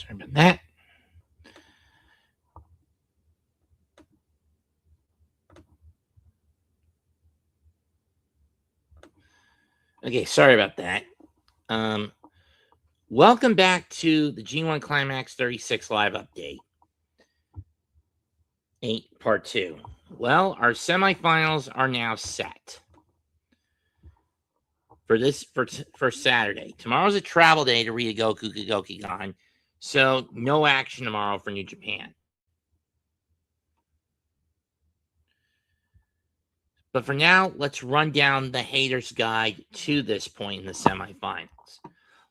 Sorry about that. Okay, sorry about that. Welcome back to the G-1 Climax 36 live update. 8 part 2. Well, our semifinals are now set for Saturday. Tomorrow's a travel day to Ryogoku Kagokigan, so no action tomorrow for New Japan. But for now, let's run down the haters' guide to this point in the semifinals.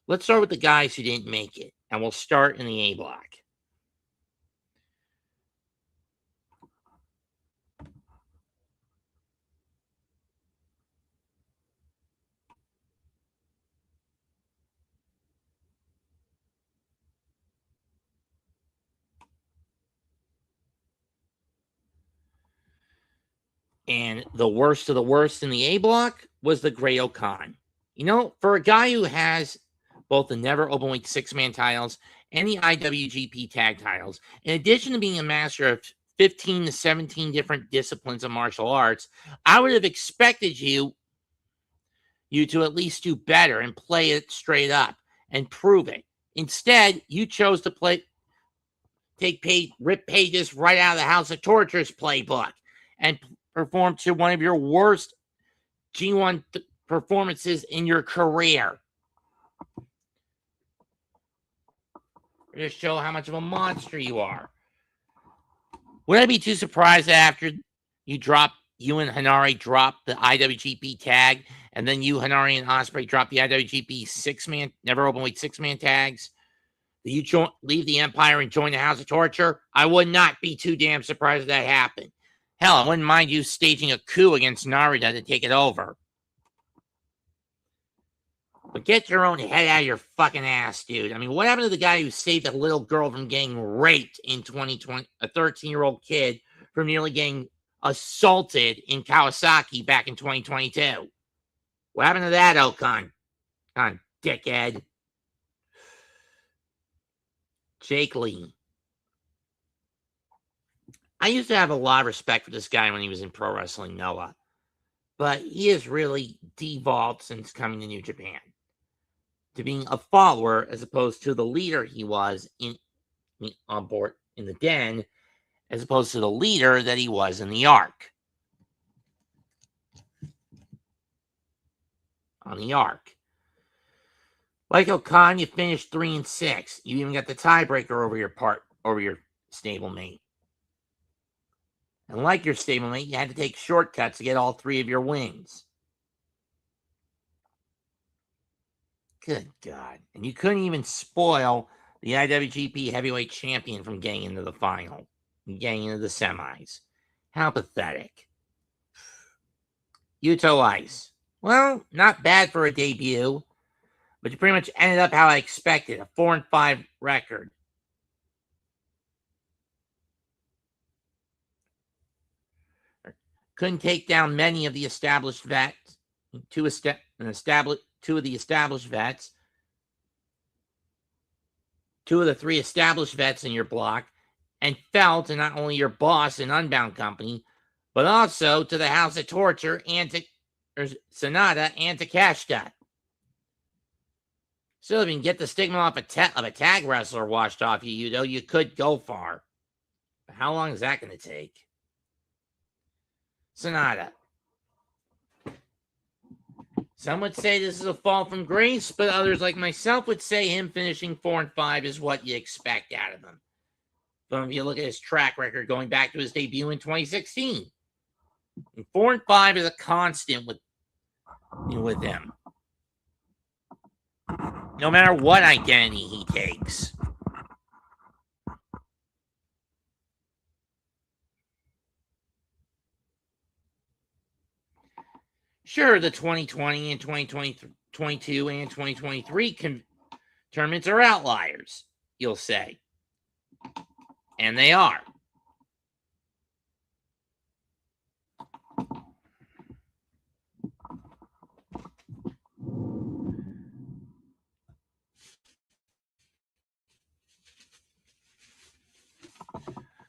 Let's start with the guys who didn't make it, and we'll start in the A block. And the worst of the worst in the A block was the Great Okan. You know, for a guy who has both the Never Openweight 6-man titles and the IWGP tag titles, in addition to being a master of 15 to 17 different disciplines of martial arts, I would have expected you to at least do better and play it straight up and prove it. Instead, you chose to rip pages right out of the House of Torture's playbook and perform to one of your worst G1 performances in your career. To show how much of a monster you are. Would I be too surprised that after you and Hanare dropped the IWGP tag, and then you, Hanare, and Ospreay dropped the IWGP 6-man, Never Openweight 6-man tags, that you leave the Empire and join the House of Torture? I would not be too damn surprised if that happened. Hell, I wouldn't mind you staging a coup against Narita to take it over. But get your own head out of your fucking ass, dude. I mean, what happened to the guy who saved a little girl from getting raped in 2020, a 13-year-old kid from nearly getting assaulted in Kawasaki back in 2022? What happened to that, Okan? God, dickhead. Jake Lee. I used to have a lot of respect for this guy when he was in Pro Wrestling Noah, but he has really devolved since coming to New Japan to being a follower as opposed to the leader he was on board in the Den, as opposed to the leader that he was in the Arc. On the Arc. Like Okan, you finished 3-6. You even got the tiebreaker over your stablemate. And like your stablemate, you had to take shortcuts to get all 3 of your wins. Good God. And you couldn't even spoil the IWGP Heavyweight Champion from getting into the final, getting into the semis. How pathetic. Yuto Ice. Well, not bad for a debut, but you pretty much ended up how I expected, a 4-5 record. Couldn't take down many of the established vets, two of the established vets, 2 of the 3 established vets in your block, and fell to not only your boss in Unbound Company, but also to the House of Torture and to Sonata and Takeshita. Still, if you can get the stigma of a tag wrestler washed off you, though, you could go far. But how long is that going to take? Sonata. Some would say this is a fall from grace, but others like myself would say him finishing 4-5 is what you expect out of him. But if you look at his track record going back to his debut in 2016, and 4-5 is a constant with him. No matter what identity he takes. Sure, the 2020 and 2022 and 2023 tournaments are outliers, you'll say. And they are.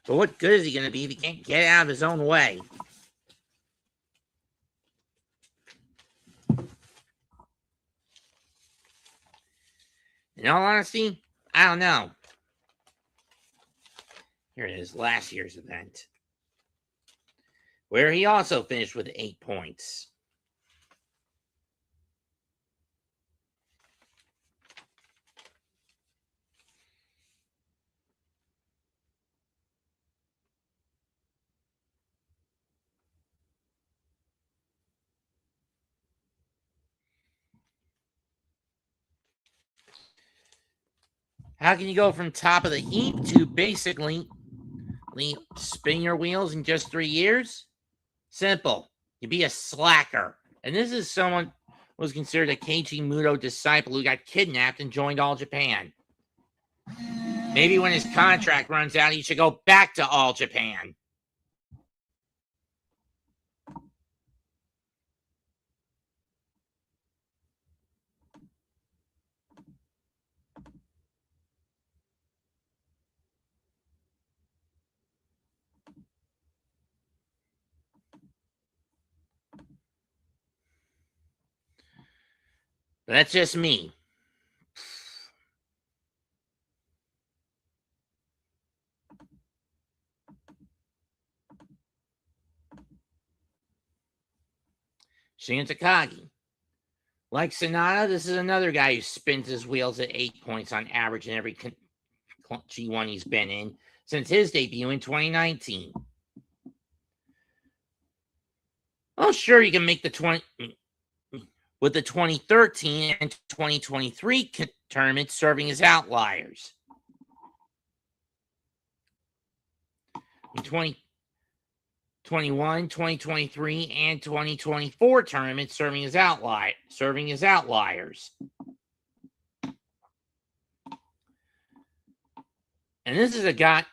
But what good is he going to be if he can't get out of his own way? In all honesty, I don't know. Here it is, last year's event, where he also finished with 8 points. How can you go from top of the heap to basically spin your wheels in just 3 years? Simple. You be a slacker. And this is someone who was considered a Keiichi Muto disciple who got kidnapped and joined All Japan. Maybe when his contract runs out, he should go back to All Japan. But that's just me. Shin Takagi. Like Sonata, this is another guy who spins his wheels at 8 points on average in every G1 he's been in since his debut in 2019. Oh, sure, you can make the 20 with the 2013 and 2023 tournaments serving as outliers. In 2021, 2023, and 2024 tournaments serving as outliers. And this is a guy,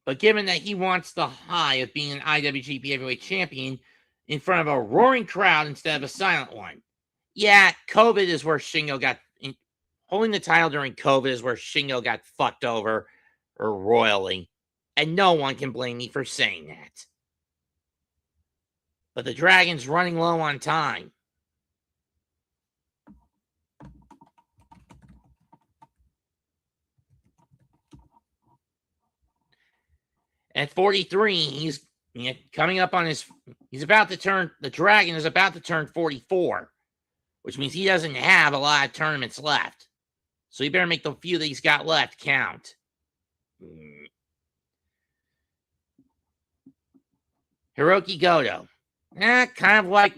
but given that he wants the high of being an IWGP Heavyweight Champion in front of a roaring crowd instead of a silent one. Yeah, COVID is where Shingo got... Holding the title during COVID is where Shingo got fucked over royally. And no one can blame me for saying that. But the Dragon's running low on time. At 43, he's coming up on his... The Dragon is about to turn 44, which means he doesn't have a lot of tournaments left. So he better make the few that he's got left count. Hiroki Goto. Kind of like,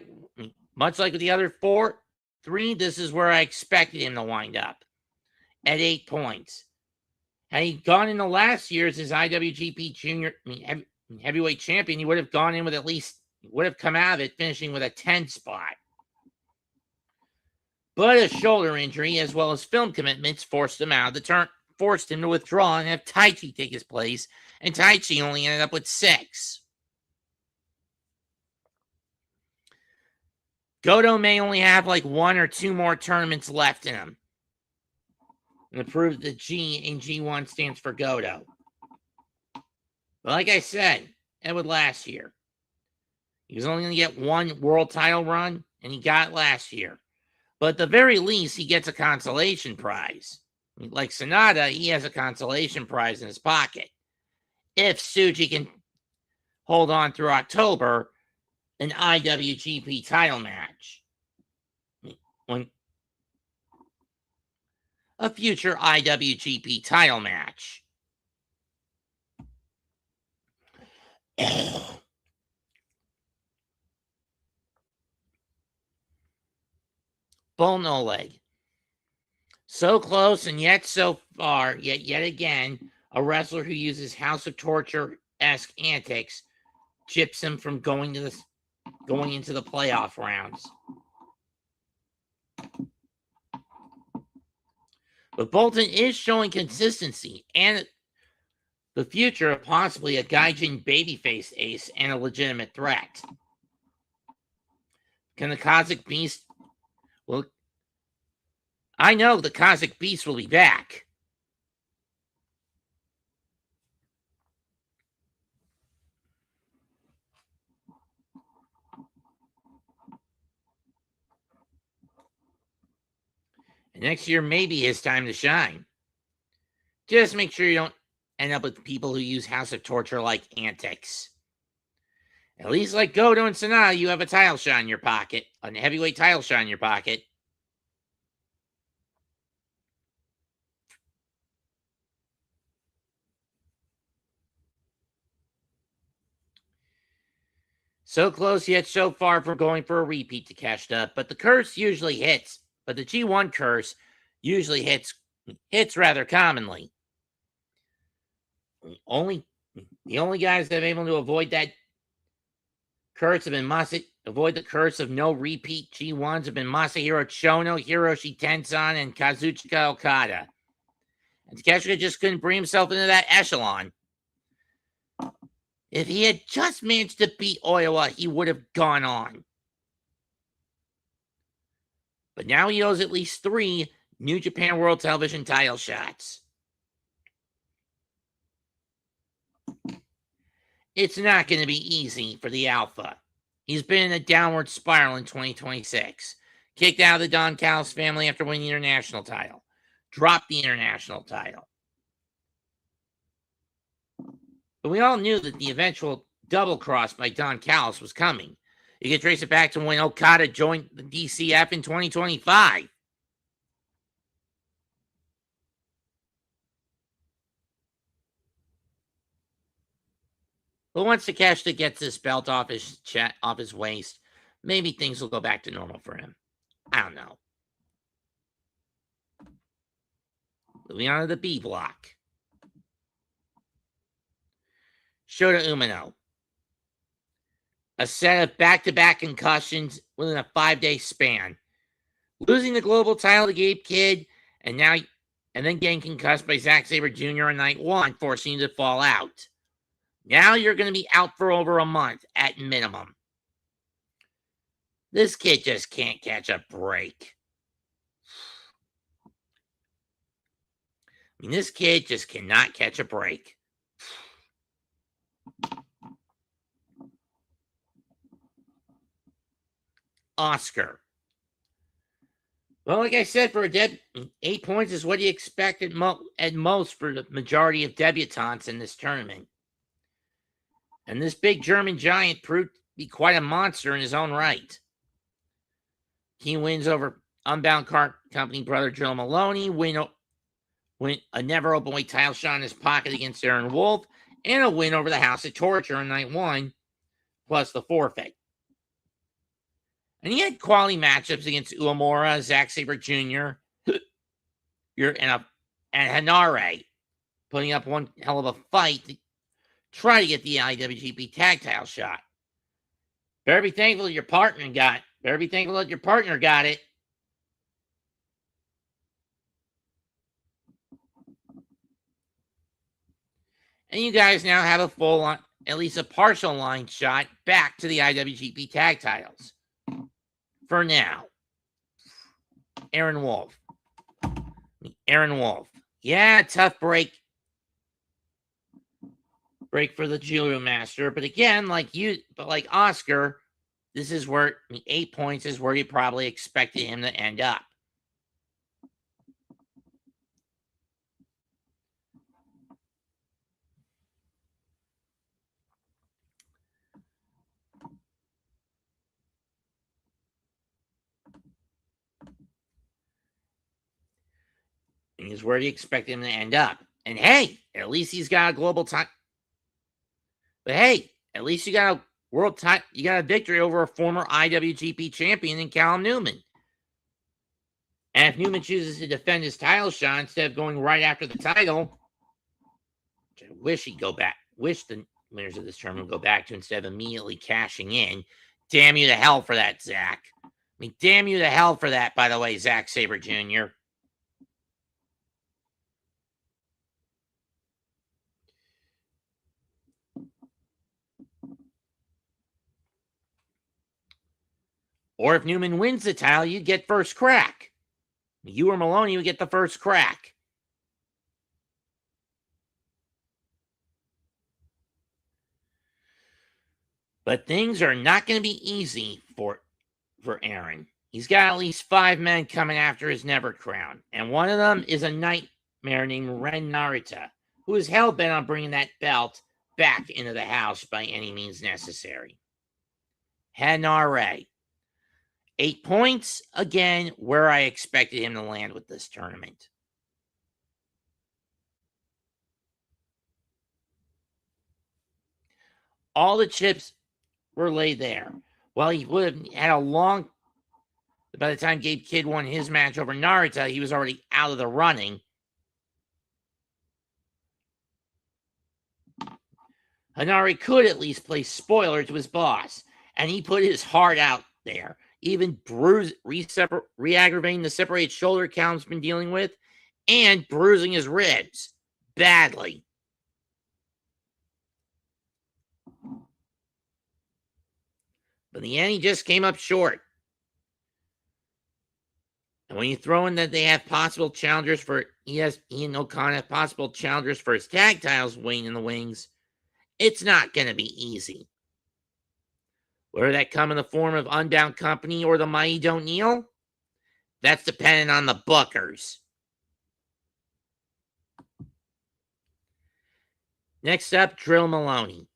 much like with the other 3, this is where I expected him to wind up. At 8 points. Had he gone into last year's as IWGP Junior Heavyweight Champion, he would have gone in with would have come out of it finishing with a 10 spot. But a shoulder injury, as well as film commitments, forced him to withdraw and have Taichi take his place, and Taichi only ended up with 6. Goto may only have like 1 or 2 more tournaments left in him. And to prove that G in G1 stands for Goto. But like I said, with last year, he was only going to get 1 world title run, and he got it last year. But at the very least, he gets a consolation prize. Like Sonata, he has a consolation prize in his pocket. If Tsuji can hold on through October, an IWGP title match. A future IWGP title match. Bull no leg. So close and yet so far, yet again, a wrestler who uses House of Torture-esque antics chips him from going into the playoff rounds. But Bolton is showing consistency and the future of possibly a Gaijin babyface ace and a legitimate threat. Can the Cosmic Beast... Well, I know the Cosmic Beast will be back. Next year may be his time to shine. Just make sure you don't end up with people who use House of Torture like antics. At least like Goto and Sanada, you have a title shot in your pocket, a heavyweight title shot in your pocket. So close yet so far from going for a repeat to cash up, but the curse usually hits. But the G1 curse usually hits rather commonly. The only guys that have been able to avoid that curse have been avoid the curse of no repeat G1s have been Masahiro Chono, Hiroshi Tenzan, and Kazuchika Okada. And Takeshita just couldn't bring himself into that echelon. If he had just managed to beat Oiwa, he would have gone on. But now he owes at least 3 New Japan World Television title shots. It's not going to be easy for the Alpha. He's been in a downward spiral in 2026. Kicked out of the Don Callis family after winning the international title. Dropped the international title. But we all knew that the eventual double cross by Don Callis was coming. You can trace it back to when Okada joined the DCF in 2025. But once Takeshita gets this belt off his waist, maybe things will go back to normal for him. I don't know. Moving on to the B block. Shota Umino. A set of back-to-back concussions within a 5-day span. Losing the global title to Gabe Kidd, and then getting concussed by Zack Sabre Jr. on night 1, forcing him to fall out. Now you're going to be out for over a month at minimum. This kid just can't catch a break. I mean, this kid just cannot catch a break. Oscar. Well, like I said, for a 8 points is what you expect at most for the majority of debutantes in this tournament. And this big German giant proved to be quite a monster in his own right. He wins over Unbound Company brother Joe Maloney, win a never openweight title shot in his pocket against Aaron Wolf, and a win over the House of Torture on night 1, plus the forfeit. And he had quality matchups against Uemura, Zack Sabre Jr., and Hanare, putting up one hell of a fight to try to get the IWGP Tag Title shot. Better be thankful that your partner got it. And you guys now have a full, at least a partial line shot back to the IWGP Tag Titles. For now. Aaron Wolf. Yeah, tough break for the Judo Master. But again, like Oscar, this is where 8 points is where you probably expected him to end up. And is where you expect him to end up. And hey, at least he's got a global time. But hey, at least you got a you got a victory over a former IWGP champion in Callum Newman. And if Newman chooses to defend his title shot instead of going right after the title, which I wish the winners of this tournament would go back to instead of immediately cashing in. Damn you to hell for that, Zach. Damn you to hell for that, by the way, Zack Sabre Jr. Or if Newman wins the title, you get first crack. You or Maloney would get the first crack. But things are not going to be easy for Aaron. He's got at least 5 men coming after his Never Crown, and one of them is a nightmare named Ren Narita, who is hell-bent on bringing that belt back into the house by any means necessary. Hanare. 8 points, again, where I expected him to land with this tournament. All the chips were laid there. Well, he would have had a long... By the time Gabe Kidd won his match over Narita, he was already out of the running. Hanare could at least play spoiler to his boss, and he put his heart out there, even re-aggravating the separated shoulder Callum's been dealing with, and bruising his ribs badly. But in the end, he just came up short. And when you throw in that they have possible challengers for, he and O'Connor have possible challengers for his tag titles waiting in the wings, it's not going to be easy. Whether that come in the form of Unbound Company or the Mighty Don't Kneel, that's dependent on the bookers. Next up, Drill Maloney.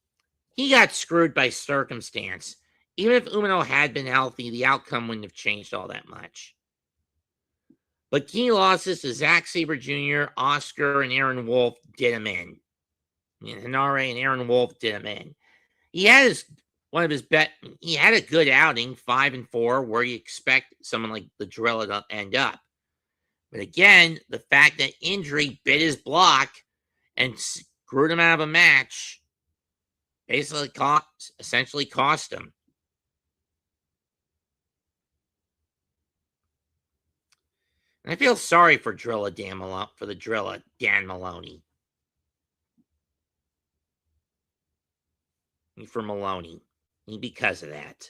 He got screwed by circumstance. Even if Umino had been healthy, the outcome wouldn't have changed all that much. But key losses to Zack Sabre Jr., Oscar, and Aaron Wolf did him in. And Hanare and Aaron Wolf did him in. He had he had a good outing, 5-4, where you expect someone like the Driller to end up. But again, the fact that injury bit his block and screwed him out of a match essentially cost him. And I feel sorry for the Driller Dan Maloney. And for Maloney. Because of that.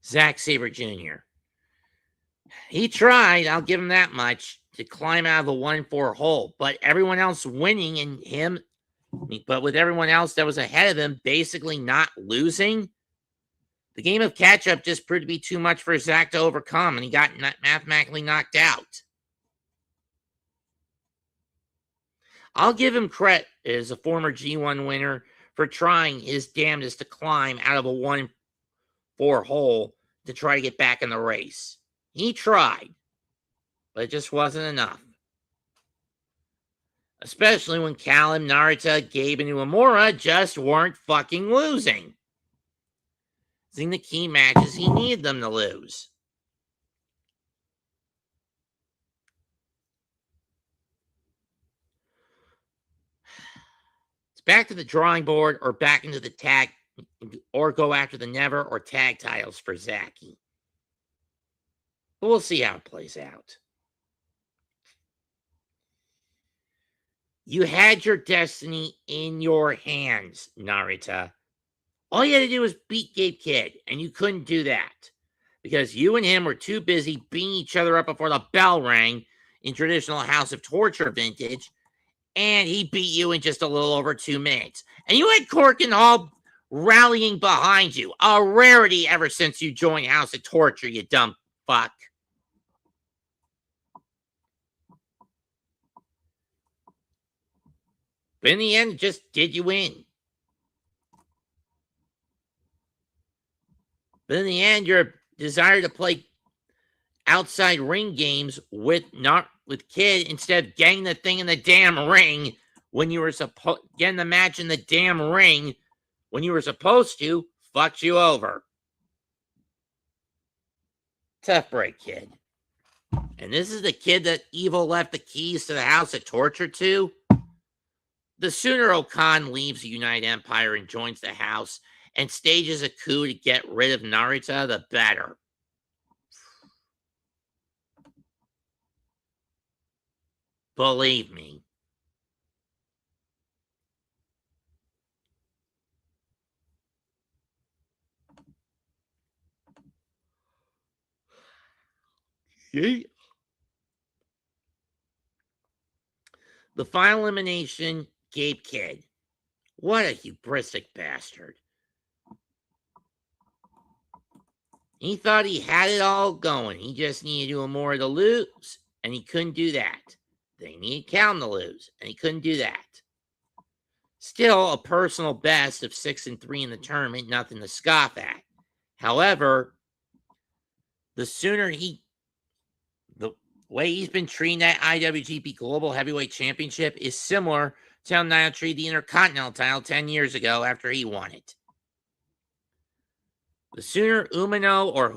Zack Sabre Jr. He tried, I'll give him that much, to climb out of the 1-4 hole, but everyone else winning and him, but with everyone else that was ahead of him basically not losing, the game of catch-up just proved to be too much for Zack to overcome, and he got mathematically knocked out. I'll give him credit as a former G-1 winner for trying his damnedest to climb out of a 1-4 hole to try to get back in the race. He tried, but it just wasn't enough. Especially when Callum, Narita, Gabe, and Uemura just weren't fucking losing. In the key matches, he needed them to lose. It's back to the drawing board or back into the tag, or go after the Never or tag titles for Zachy. But we'll see how it plays out. You had your destiny in your hands, Narita. All you had to do was beat Gabe Kidd, and you couldn't do that because you and him were too busy beating each other up before the bell rang in traditional House of Torture vintage, and he beat you in just a little over 2 minutes. And you had Corkin Hall rallying behind you, a rarity ever since you joined House of Torture, you dumb fuck. But in the end, it just did you in. But in the end, your desire to play outside ring games with Kidd instead of getting the thing in the damn ring when you were getting the match in the damn ring when you were supposed to, fucked you over. Tough break, kid. And this is the kid that Evil left the keys to the House of Torture to. The sooner Okan leaves the United Empire and joins the House and stages a coup to get rid of Narita, the better. Believe me. The final elimination, Gabe Kidd. What a hubristic bastard. He thought he had it all going. He just needed Uemura to lose, and he couldn't do that. They needed Calm to lose, and he couldn't do that. Still, a personal best of 6-3 in the tournament, nothing to scoff at. However, the way he's been treating that IWGP Global Heavyweight Championship is similar to how Niall treated the Intercontinental title 10 years ago after he won it. The sooner Umino or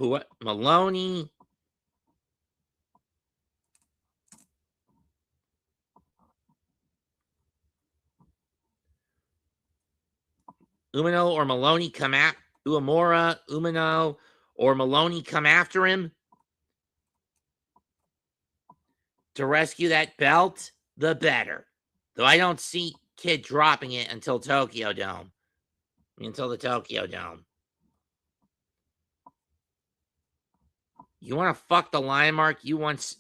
Maloney come at Uemura, Umino, or Maloney come after him to rescue that belt, the better. Though I don't see Kid dropping it until Tokyo Dome. Until the Tokyo Dome. You want to fuck the lion mark you once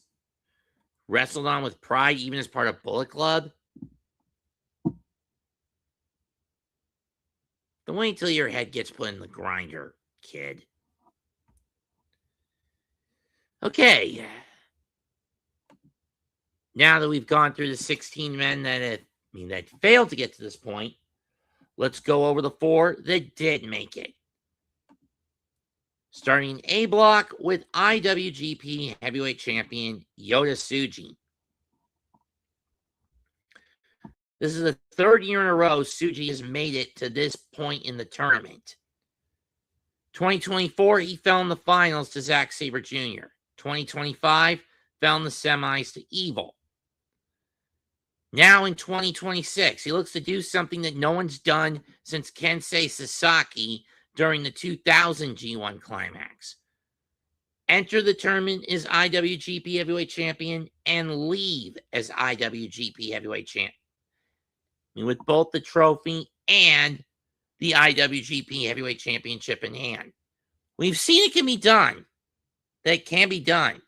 wrestled on with pride, even as part of Bullet Club? Don't wait until your head gets put in the grinder, kid. Okay. Now that we've gone through the 16 men that failed to get to this point, let's go over the 4 that did make it. Starting A block with IWGP Heavyweight Champion Yota Tsuji. This is the 3rd year in a row Tsuji has made it to this point in the tournament. 2024, he fell in the finals to Zack Sabre Jr. 2025, fell in the semis to Evil. Now in 2026, he looks to do something that no one's done since Kensei Sasaki during the 2000 G-1 Climax. Enter the tournament as IWGP Heavyweight Champion and leave as IWGP Heavyweight Champion. With both the trophy and the IWGP Heavyweight Championship in hand. We've seen it can be done. That can be done.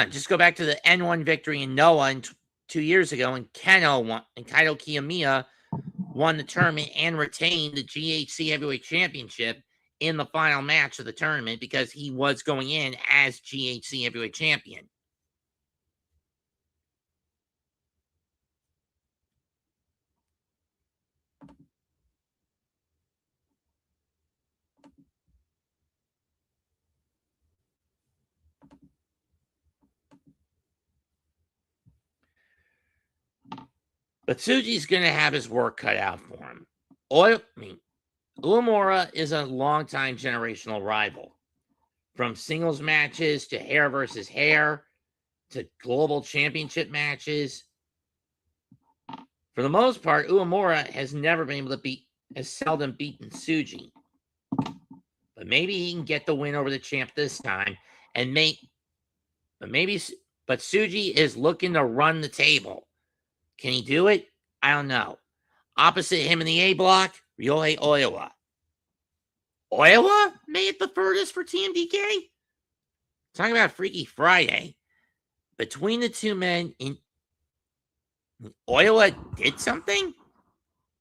Just go back to the N1 victory in Noah 2 years ago, and Kaito Kiyomiya won the tournament and retained the GHC Heavyweight Championship in the final match of the tournament because he was going in as GHC Heavyweight Champion. But Tsuji's going to have his work cut out for him. Uemura is a longtime generational rival. From singles matches to hair versus hair to global championship matches. For the most part, Uemura has seldom beaten Tsuji. But maybe he can get the win over the champ this time. But Tsuji is looking to run the table. Can he do it? I don't know. Opposite him in the A block, Ryohei Oiwa. Oiwa made it the furthest for TMDK? Talking about Freaky Friday. Between the two men, Oiwa did something?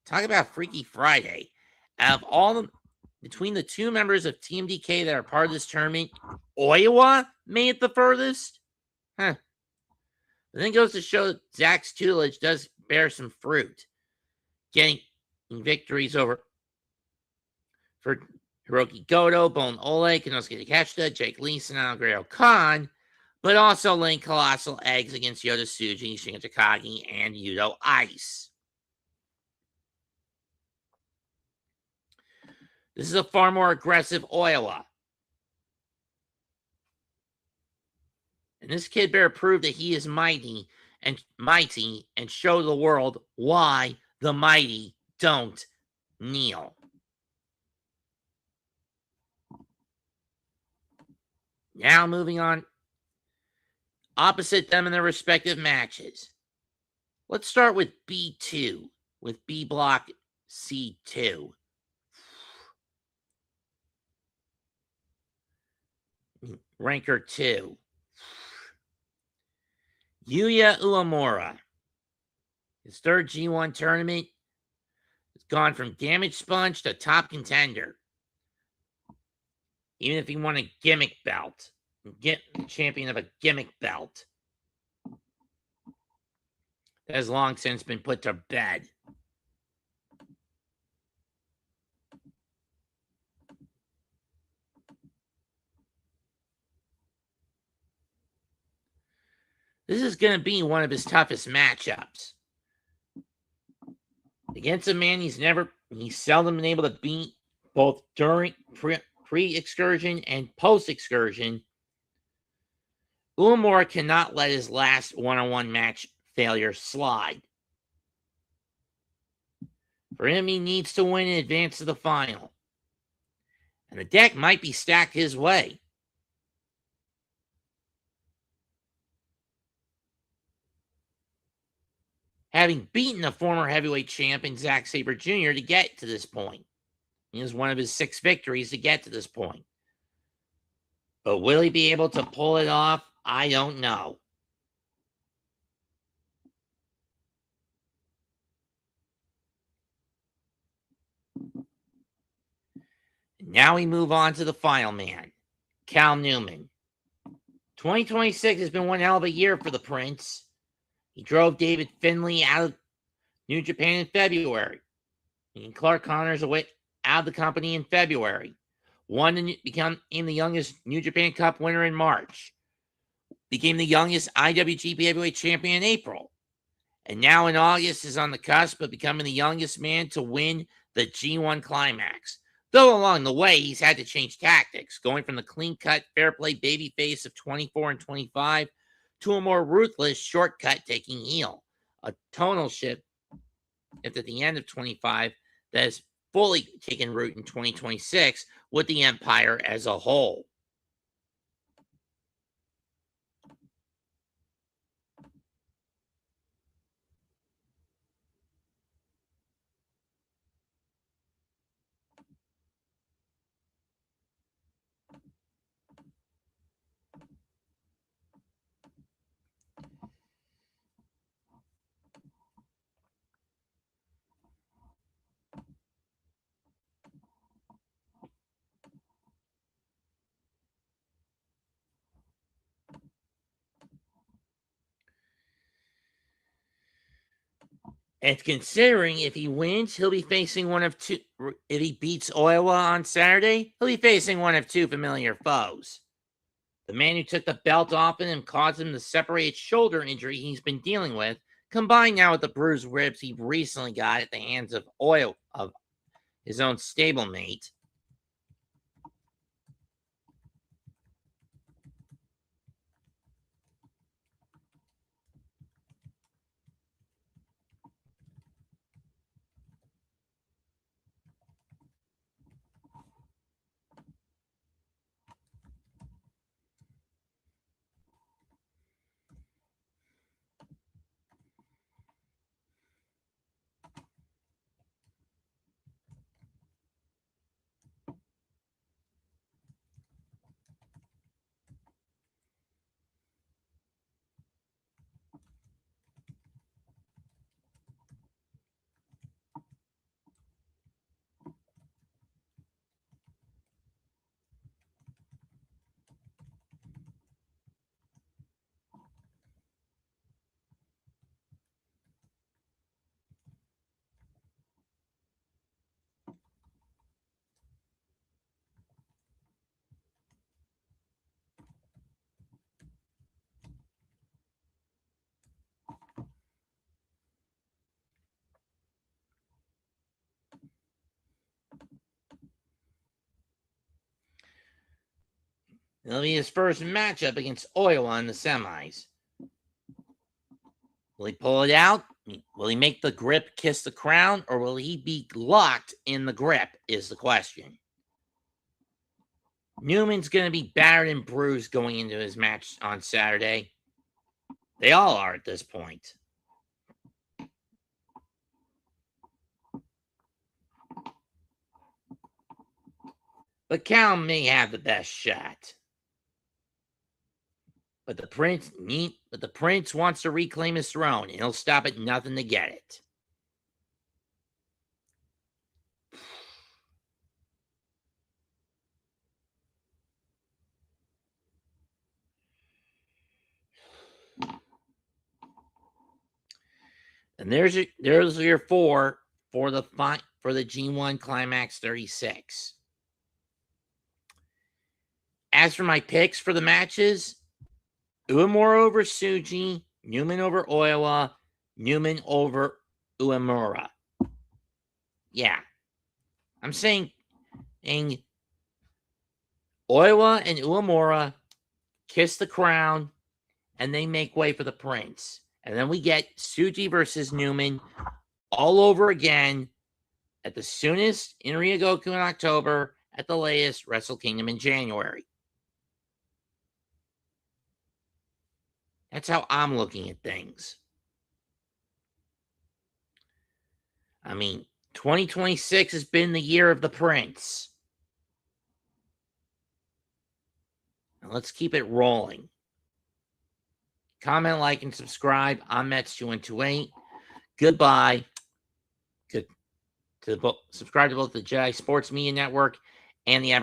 Talk about Freaky Friday. Out of between the 2 members of TMDK that are part of this tournament, Oiwa made it the furthest? Huh. But then it goes to show that Zach's tutelage does bear some fruit. Getting victories for Hiroki Goto, Bone Ole, Konosuke Takeshita, Jake Leeson, and Great Khan, but also laying colossal eggs against Yota Tsuji, Shingo Takagi, and Yuto Ice. This is a far more aggressive Oiwa. And this kid better prove that he is mighty and show the world why the mighty don't kneel. Now moving on. Opposite them in their respective matches. Let's start with B2, with B block C2. Ranker 2. Yuya Uemura. His third G1 tournament has gone from damage sponge to top contender. Even if he won a gimmick belt, get champion of a gimmick belt, that has long since been put to bed. This is going to be one of his toughest matchups. Against a man he's seldom been able to beat, both during pre-excursion and post-excursion. Uemura cannot let his last one-on-one match failure slide. For him, he needs to win and advance to the final. And the deck might be stacked his way. Having beaten a former heavyweight champion, Zack Sabre Jr., to get to this point. It was one of his 6 victories to get to this point. But will he be able to pull it off? I don't know. Now we move on to the final man, Cal Newman. 2026 has been one hell of a year for the Prince. He drove David Finlay out of New Japan in February. And Clark Connors away out of the company in February. Won and became the youngest New Japan Cup winner in March. Became the youngest IWGP Heavyweight Champion in April. And now in August is on the cusp of becoming the youngest man to win the G1 Climax. Though along the way, he's had to change tactics, going from the clean-cut, fair-play babyface of 24 and 25 to a more ruthless, shortcut-taking heel. A tonal shift at the end of 25 that has fully taken root in 2026 with the Empire as a whole. And considering if he wins, he'll be facing one of two. If he beats Oiwa on Saturday, he'll be facing one of 2 familiar foes. The man who took the belt off him and caused him the separated shoulder injury he's been dealing with, combined now with the bruised ribs he recently got at the hands of his own stablemate. It'll be his first matchup against Oiwa in the semis. Will he pull it out? Will he make the grip kiss the crown? Or will he be locked in the grip is the question. Newman's going to be battered and bruised going into his match on Saturday. They all are at this point. But Cal may have the best shot. But the prince wants to reclaim his throne, and he'll stop at nothing to get it. And there's your four for the G1 Climax 36. As for my picks for the matches, Uemura over Tsuji, Newman over Oiwa, Newman over Uemura. Yeah. I'm saying Oiwa and Uemura kiss the crown, and they make way for the prince. And then we get Tsuji versus Newman all over again at the soonest in Ryogoku in October, at the latest Wrestle Kingdom in January. That's how I'm looking at things. I mean, 2026 has been the year of the prince. Now let's keep it rolling. Comment, like, and subscribe. I'm Mets2128. Goodbye. Subscribe to both the Jedi Sports Media Network and the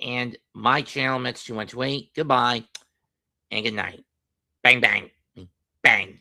and my channel, Mets2128. Goodbye and good night. Bang, bang, bang.